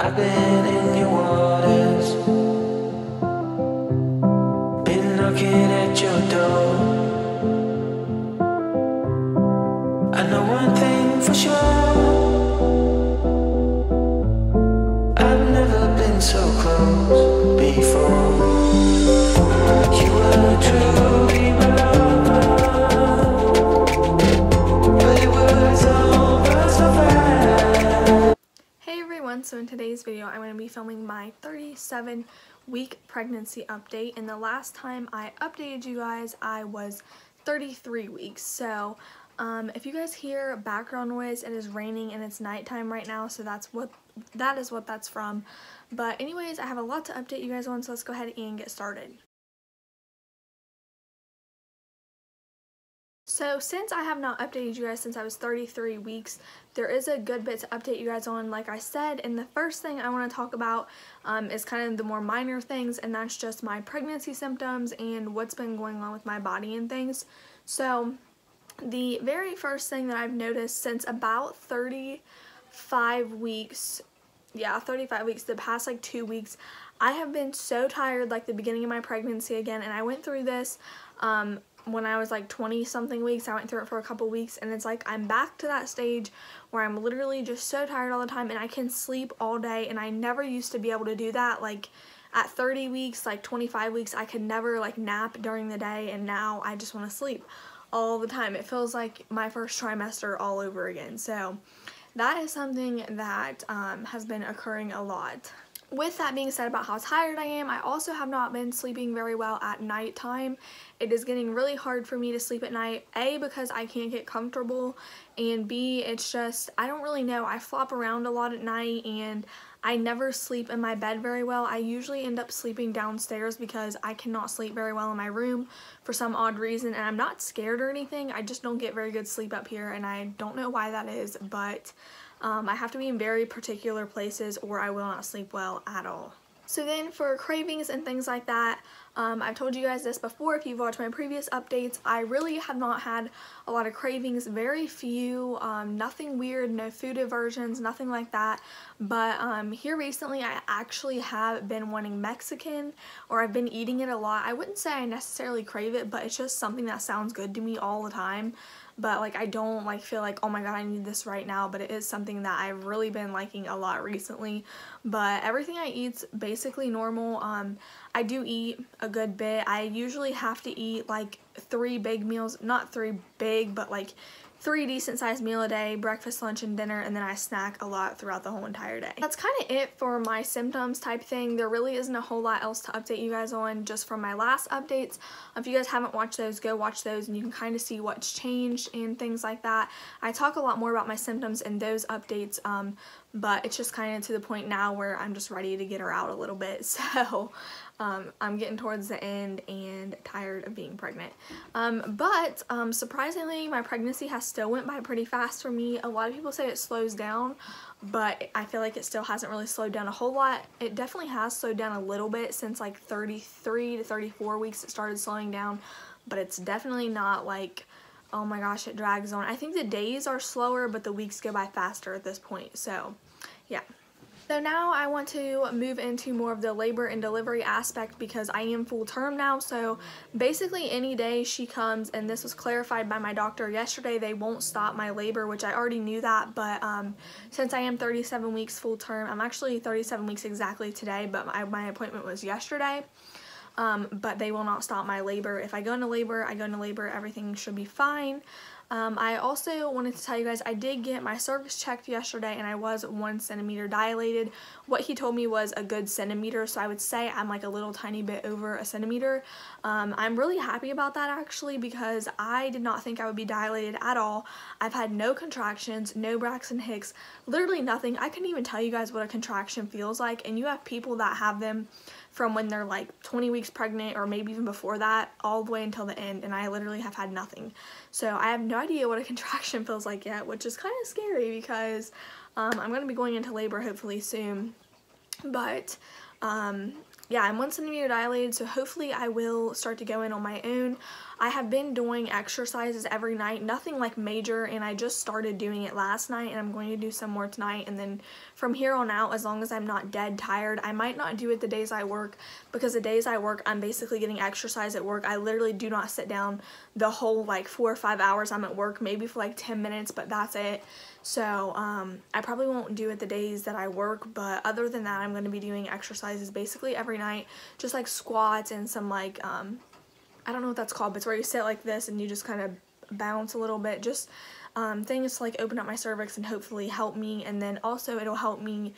I've been in your waters, been knocking at your door. I know one thing for sure, I've never been so close before. You were truly my lover, but it was over so fast. Hey everyone, so in today's video I'm going to be filming my 37-week pregnancy update, and the last time I updated you guys I was 33 weeks. So if you guys hear background noise, it is raining and it's nighttime right now, so that is what that's from. But anyways, I have a lot to update you guys on, so let's go ahead and get started. So since I have not updated you guys since I was 33 weeks, there is a good bit to update you guys on, like I said. And the first thing I want to talk about is kind of the more minor things, and that's just my pregnancy symptoms and what's been going on with my body and things. So the very first thing that I've noticed since about 35 weeks, the past like 2 weeks, I have been so tired, like the beginning of my pregnancy again. And I went through this when I was like 20 something weeks. I went through it for a couple weeks, and it's like I'm back to that stage where I'm literally just so tired all the time, and I can sleep all day, and I never used to be able to do that. Like at 30 weeks, like 25 weeks, I could never like nap during the day, and now I just want to sleep all the time. It feels like my first trimester all over again. So that is something that has been occurring a lot. With that being said about how tired I am, I also have not been sleeping very well at nighttime. It is getting really hard for me to sleep at night, A, because I can't get comfortable, and B, it's just, I don't really know. I flop around a lot at night, and I never sleep in my bed very well. I usually end up sleeping downstairs because I cannot sleep very well in my room for some odd reason, and I'm not scared or anything. I just don't get very good sleep up here, and I don't know why that is, but I have to be in very particular places or I will not sleep well at all. So then for cravings and things like that, I've told you guys this before if you've watched my previous updates. I really have not had a lot of cravings, very few, nothing weird, no food aversions, nothing like that. But here recently I actually have been wanting Mexican, or I've been eating it a lot. I wouldn't say I necessarily crave it, but it's just something that sounds good to me all the time. But like I don't like feel like, oh my god, I need this right now, but it is something that I've really been liking a lot recently. But everything I eat's basically normal. I do eat a good bit. I usually have to eat like 3 big meals, not 3 big, but like 3 decent sized meal a day, breakfast, lunch, and dinner, and then I snack a lot throughout the whole entire day. That's kind of it for my symptoms type thing. There really isn't a whole lot else to update you guys on just from my last updates. If you guys haven't watched those, go watch those and you can kind of see what's changed and things like that. I talk a lot more about my symptoms in those updates, but it's just kind of to the point now where I'm just ready to get her out a little bit. So I'm getting towards the end and tired of being pregnant. But surprisingly, my pregnancy has still went by pretty fast for me. A lot of people say it slows down, but I feel like it still hasn't really slowed down a whole lot. It definitely has slowed down a little bit since like 33 to 34 weeks it started slowing down, but it's definitely not like, oh my gosh, it drags on. I think the days are slower, but the weeks go by faster at this point. So yeah. So now I want to move into more of the labor and delivery aspect because I am full term now. So basically any day she comes, and this was clarified by my doctor yesterday, they won't stop my labor, which I already knew that. But since I am 37 weeks full term, I'm actually 37 weeks exactly today, but my appointment was yesterday. But they will not stop my labor. If I go into labor, I go into labor, everything should be fine. I also wanted to tell you guys I did get my cervix checked yesterday, and I was 1 centimeter dilated. What he told me was a good centimeter, so I would say I'm like a little tiny bit over a centimeter. I'm really happy about that actually, because I did not think I would be dilated at all. I've had no contractions, no Braxton Hicks, literally nothing. I couldn't even tell you guys what a contraction feels like, and you have people that have them from when they're like 20 weeks pregnant or maybe even before that all the way until the end, and I literally have had nothing. So I have no idea what a contraction feels like yet, which is kind of scary because I'm going to be going into labor hopefully soon. But yeah, I'm 1 centimeter dilated, so hopefully I will start to go in on my own. I have been doing exercises every night, nothing like major, and I just started doing it last night, and I'm going to do some more tonight, and then from here on out, as long as I'm not dead tired, I might not do it the days I work, because the days I work, I'm basically getting exercise at work. I literally do not sit down the whole like 4 or 5 hours I'm at work, maybe for like 10 minutes, but that's it. So I probably won't do it the days that I work, but other than that, I'm going to be doing exercises basically every night, just like squats and some like, I don't know what that's called, but it's where you sit like this and you just kind of bounce a little bit, just things to like open up my cervix and hopefully help me, and then also it'll help me,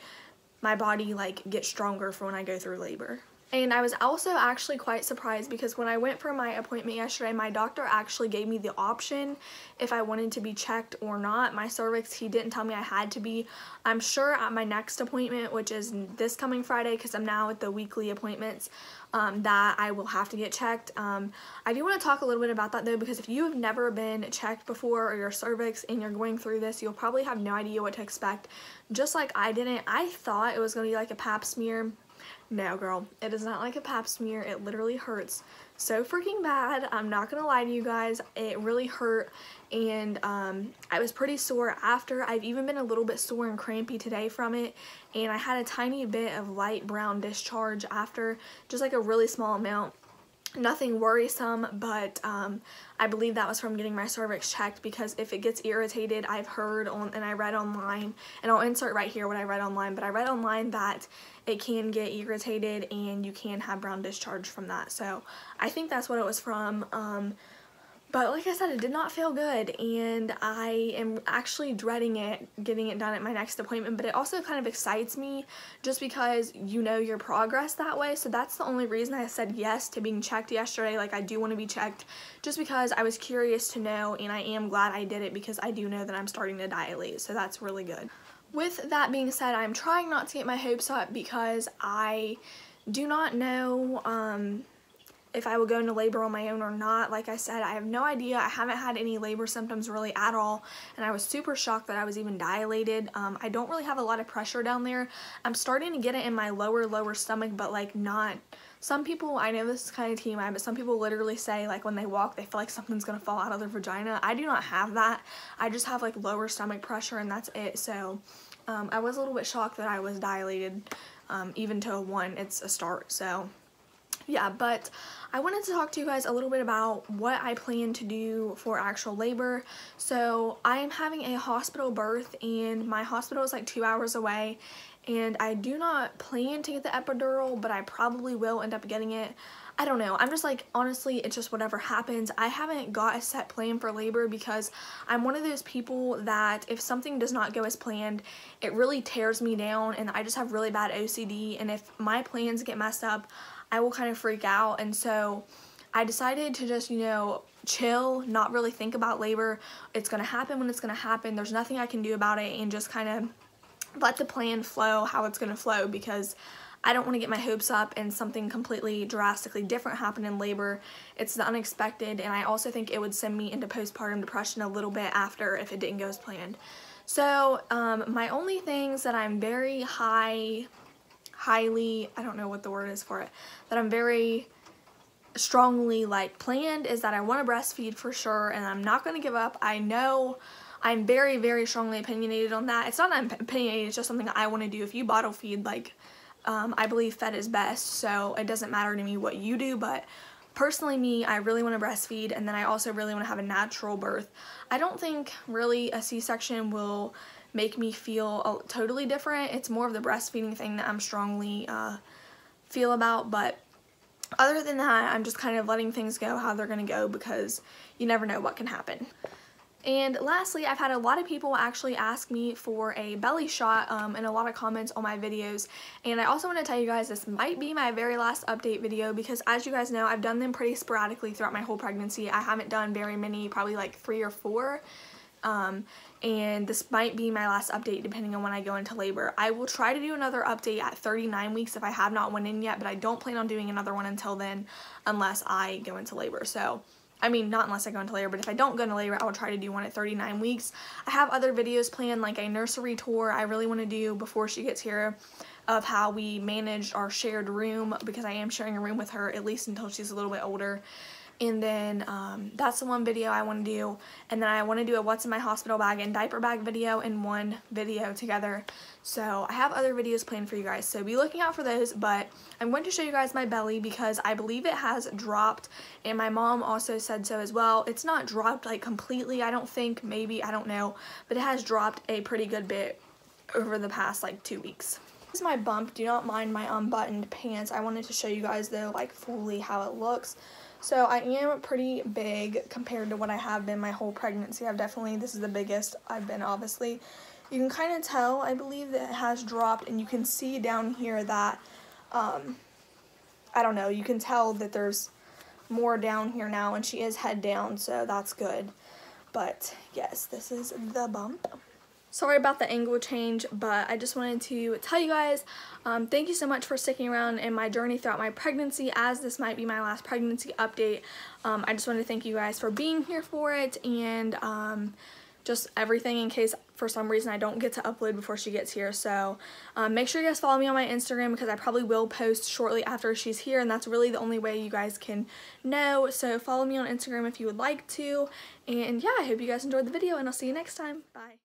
my body like get stronger for when I go through labor. And I was also actually quite surprised because when I went for my appointment yesterday, my doctor actually gave me the option if I wanted to be checked or not. My cervix, he didn't tell me I had to be. I'm sure at my next appointment, which is this coming Friday, because I'm now at the weekly appointments, that I will have to get checked. I do want to talk a little bit about that though, because if you have never been checked before, or your cervix, and you're going through this, you'll probably have no idea what to expect. Just like I didn't. I thought it was going to be like a pap smear. No, girl, it is not like a pap smear. It literally hurts so freaking bad. I'm not gonna lie to you guys, it really hurt, and I was pretty sore after. I've even been a little bit sore and crampy today from it, and I had a tiny bit of light brown discharge after, just like a really small amount. Nothing worrisome, but I believe that was from getting my cervix checked, because if it gets irritated, I've heard on, and I read online, and I'll insert right here what I read online, but I read online that it can get irritated and you can have brown discharge from that. So I think that's what it was from. But like I said, it did not feel good, and I am actually dreading it, getting it done at my next appointment, but it also kind of excites me just because you know your progress that way. So that's the only reason I said yes to being checked yesterday. Like, I do want to be checked just because I was curious to know, and I am glad I did it because I do know that I'm starting to dilate, so that's really good. With that being said, I'm trying not to get my hopes up because I do not know if I will go into labor on my own or not. Like I said, I have no idea. I haven't had any labor symptoms really at all, and I was super shocked that I was even dilated. I don't really have a lot of pressure down there. I'm starting to get it in my lower stomach, but like not. Some people, I know this is kind of TMI, but some people literally say like when they walk, they feel like something's gonna fall out of their vagina. I do not have that. I just have like lower stomach pressure, and that's it. So I was a little bit shocked that I was dilated, even to a 1, it's a start. So yeah, but I wanted to talk to you guys a little bit about what I plan to do for actual labor. So I am having a hospital birth, and my hospital is like 2 hours away, and I do not plan to get the epidural, but I probably will end up getting it. I don't know. I'm just like, honestly, it's just whatever happens. I haven't got a set plan for labor because I'm one of those people that if something does not go as planned, it really tears me down, and I just have really bad OCD, and if my plans get messed up, I will kind of freak out. And so I decided to just, you know, chill, not really think about labor. It's going to happen when it's going to happen. There's nothing I can do about it, and just kind of let the plan flow how it's going to flow, because I don't want to get my hopes up and something completely drastically different happen in labor. It's the unexpected, and I also think it would send me into postpartum depression a little bit after if it didn't go as planned. So my only things that I'm very highly, I don't know what the word is for it, that I'm very strongly like planned is that I want to breastfeed for sure, and I'm not going to give up. I know I'm very strongly opinionated on that. It's not that I'm opinionated, it's just something I want to do. If you bottle feed, like I believe fed is best, so it doesn't matter to me what you do, but personally me, I really want to breastfeed, and then I also really want to have a natural birth. I don't think really a C-section will make me feel totally different. It's more of the breastfeeding thing that I'm strongly feel about, but other than that, I'm just kind of letting things go how they're going to go, because you never know what can happen. And lastly, I've had a lot of people actually ask me for a belly shot in a lot of comments on my videos, and I also want to tell you guys this might be my very last update video, because as you guys know, I've done them pretty sporadically throughout my whole pregnancy. I haven't done very many, probably like 3 or 4, and this might be my last update depending on when I go into labor. I will try to do another update at 39 weeks if I have not went in yet, but I don't plan on doing another one until then unless I go into labor. So I mean, not unless I go into labor, but if I don't go into labor, I will try to do one at 39 weeks. I have other videos planned, like a nursery tour I really want to do before she gets here, of how we managed our shared room, because I am sharing a room with her at least until she's a little bit older. And then that's the one video I want to do. And then I want to do a what's in my hospital bag and diaper bag video in one video together. So I have other videos planned for you guys, so be looking out for those. But I'm going to show you guys my belly because I believe it has dropped, and my mom also said so as well. It's not dropped like completely, I don't think, maybe, I don't know, but it has dropped a pretty good bit over the past like 2 weeks. This is my bump. Do not mind my unbuttoned pants. I wanted to show you guys though, like fully how it looks. So I am pretty big compared to what I have been my whole pregnancy. This is the biggest I've been, obviously. You can kind of tell, I believe, that it has dropped, and you can see down here that, I don't know, you can tell that there's more down here now, and she is head down, so that's good. But yes, this is the bump. Sorry about the angle change, but I just wanted to tell you guys, thank you so much for sticking around in my journey throughout my pregnancy, as this might be my last pregnancy update. I just wanted to thank you guys for being here for it, and just everything in case for some reason I don't get to upload before she gets here. So make sure you guys follow me on my Instagram, because I probably will post shortly after she's here, and that's really the only way you guys can know. So follow me on Instagram if you would like to. And yeah, I hope you guys enjoyed the video, and I'll see you next time. Bye.